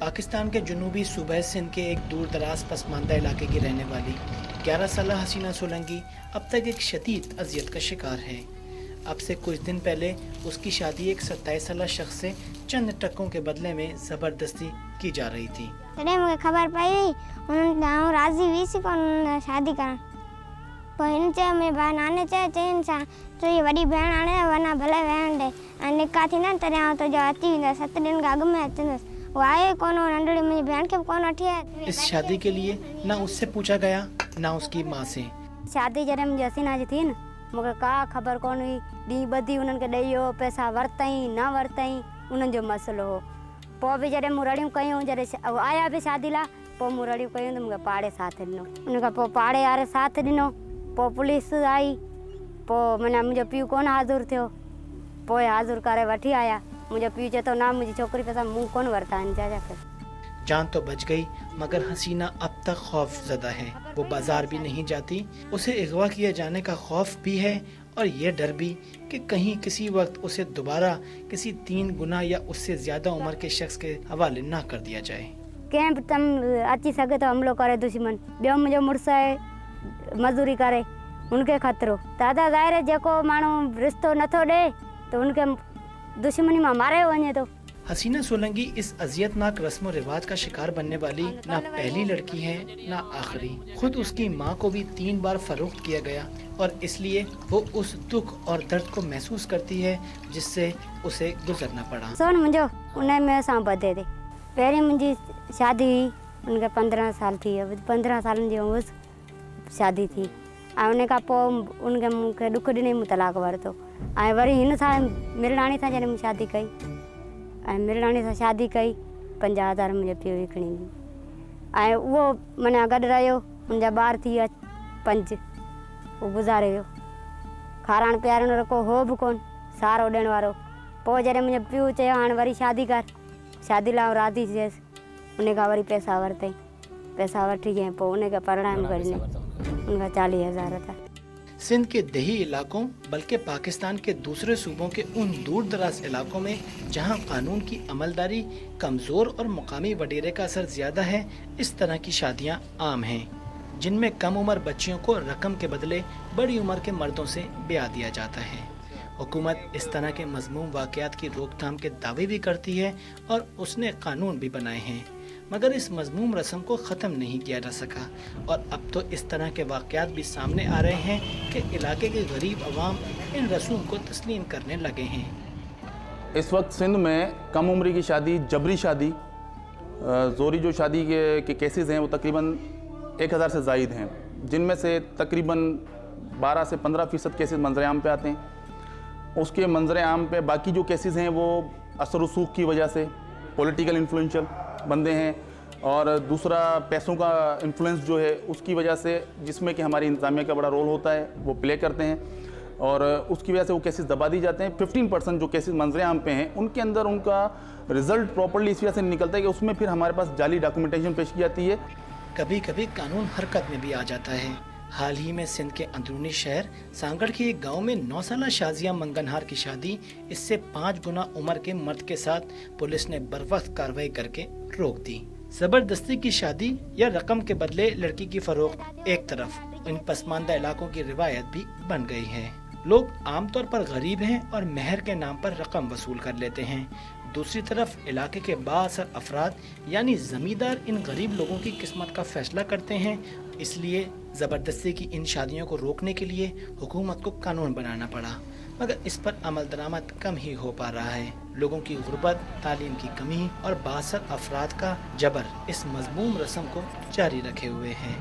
पाकिस्तान के जनूबी सूबे सिंध के एक दूर दराज पसमानदा इलाके की रहने वाली 11 साल हसीना सोलंकी अब तक एक शदीद अजियत का शिकार है। अब से कुछ दिन पहले उसकी शादी एक 27 साल शख्स से चंद टकों के बदले में ज़बरदस्ती की जा रही थी। मुझे खबर पाई उन्होंने राजी हुई सी कौन शादी कर मैं नाने चैन सा तो ये बड़ी बहन आने वरना भले बहन दे निकाह थी ना तरह तो जो आती 7 दिन का अग में अचंद वो आए कौन नंढड़ी मुझी बहन के कौन अठी है। इस शादी के लिए ना उससे पूछा गया ना उसकी माँ से। शादी जॾहिं मुंहिंजी हसीना जी थी न मूंखे का ख़बर कोन हुई। ॾींहुं ॿधी उन्हनि खे ॾेई वियो, पैसा वरितई न वरितई उन्हनि जो मसइलो हो। पोइ बि जॾहिं मूं रड़ियूं कयूं, जॾहिं आया बि शादी लाइ, पोइ मूं रड़ियूं कयूं त मूंखे पाड़े साथ ॾिनो। उन खां पोइ पाड़े वारे साथ ॾिनो, पोइ पुलिस आई, पोइ माना मुंहिंजो पीउ कोन हाज़ुर थियो। पोइ हाज़ुर करे वठी आया। मुंहिंजो पीउ चए थो ना मुंहिंजी छोकिरी पैसा मूं कोन वरिता आहिनि। जा जान तो बच गई मगर हसीना अब तक खौफ ज़दा है। वो बाजार भी नहीं जाती, उसे अगवा किए जाने का खौफ भी है और ये डर भी कि कहीं किसी वक्त उसे दोबारा किसी 3 गुना या उससे ज़्यादा उम्र के शख्स के हवाले ना कर दिया जाए। कंहिं बि तम अची सघे थो हमलो करे दुश्मन। ॿियो मुंहिंजो मुड़ुसु आहे मज़दूरी करे, उनखे ख़तरो। दादा ज़ाहिर है जेको माण्हू रिश्तो नथो ॾे त उनखे दुश्मनी मां मारे वञे थो। हसीना सोलंकी इस अजियतनाक रस्म और रिवाज का शिकार बनने वाली ना पहली लड़की है ना आखिरी। खुद उसकी माँ को भी 3 बार फरोख्त किया गया और इसलिए वो उस दुख और दर्द को महसूस करती है जिससे उसे गुजरना पड़ा। सोन मुंहिंजो उन में असां ॿधे थे। पहिरीं मुंहिंजी शादी हुई, उनखे 15 साल थी वियो। 15 सालनि जी उमिरि शादी थी ऐं उन खां पोइ उनखे मूंखे ॾुख ॾिनई, मूं तलाक वरितो। ऐं वरी हिन सां मिरणाणी सां जॾहिं मूं शादी कई ऐं मिरणाणी सां शादी कई 50,000 मुंहिंजे पीउ खे खणी ॾिनी ऐं उहो माना गॾु रहियो। मुंहिंजा ॿार थी विया 5, उहो गुज़ारे वियो। खाराइण पीआरण रखो हो बि कोन, सहारो ॾियण वारो। पोइ जॾहिं मुंहिंजो पीउ चयो हाणे वरी शादी कर, शादी लाइ राज़ी थियसि। उन खां वरी पैसा वरितई, पैसा वठी ऐं पोइ उनखे परिणाम करे उनखां 40,000 था। सिंध के दही इलाकों बल्कि पाकिस्तान के दूसरे सूबों के उन दूर दराज इलाकों में जहां कानून की अमलदारी कमज़ोर और मुकामी वडेरे का असर ज़्यादा है, इस तरह की शादियां आम हैं जिनमें कम उम्र बच्चियों को रकम के बदले बड़ी उम्र के मर्दों से ब्याह दिया जाता है। हुकूमत इस तरह के मज़मूम वाक़यात की रोकथाम के दावे भी करती है और उसने कानून भी बनाए हैं, मगर इस मज़मूम रस्म को ख़त्म नहीं किया जा सका और अब तो इस तरह के वाक़यात भी सामने आ रहे हैं कि इलाके के गरीब अवाम इन रसूम को तस्लीम करने लगे हैं। इस वक्त सिंध में कम उम्री की शादी, जबरी शादी, जोरी जो शादी के केसेस हैं वो तकरीबन 1000 से ज़ायद हैं, जिनमें से तकरीबन 12 से 15% केसेस मंजर आम पे आते हैं। उसके मंजर आम पे बाकी जो केसेस हैं वो असर रसूख की वजह से पॉलिटिकल इन्फ्लुएंशियल बंदे हैं और दूसरा पैसों का इन्फ्लुएंस जो है उसकी वजह से, जिसमें कि हमारी इंतज़ामिया का बड़ा रोल होता है, वो प्ले करते हैं और उसकी वजह से वो केसेस दबा दी जाते हैं। 15% जो केसेस मंजर आम पे हैं उनके अंदर उनका रिज़ल्ट प्रॉपर्ली इस वजह से निकलता है कि उसमें फिर हमारे पास जाली डॉक्यूमेंटेशन पेश की जाती है। कभी कभी कानून हरकत में भी आ जाता है। हाल ही में सिंध के अंदरूनी शहर सांगड़ के एक गांव में 9 साल शाजिया मंगनहार की शादी इससे 5 गुना उम्र के मर्द के साथ पुलिस ने बरवक्त कार्रवाई करके रोक दी। जबरदस्ती की शादी या रकम के बदले लड़की की फरोख्त एक तरफ इन पसमानदा इलाकों की रिवायत भी बन गई है। लोग आमतौर पर गरीब हैं और मेहर के नाम पर रकम वसूल कर लेते हैं। दूसरी तरफ इलाके के बाअसर अफराद यानी जमींदार इन गरीब लोगों की किस्मत का फैसला करते हैं। इसलिए ज़बरदस्ती की इन शादियों को रोकने के लिए हुकूमत को कानून बनाना पड़ा, मगर इस पर अमल दरामद कम ही हो पा रहा है। लोगों की गुर्बत, तालीम की कमी और बाअसर अफराद का जबर इस मज़मूम रस्म को जारी रखे हुए हैं।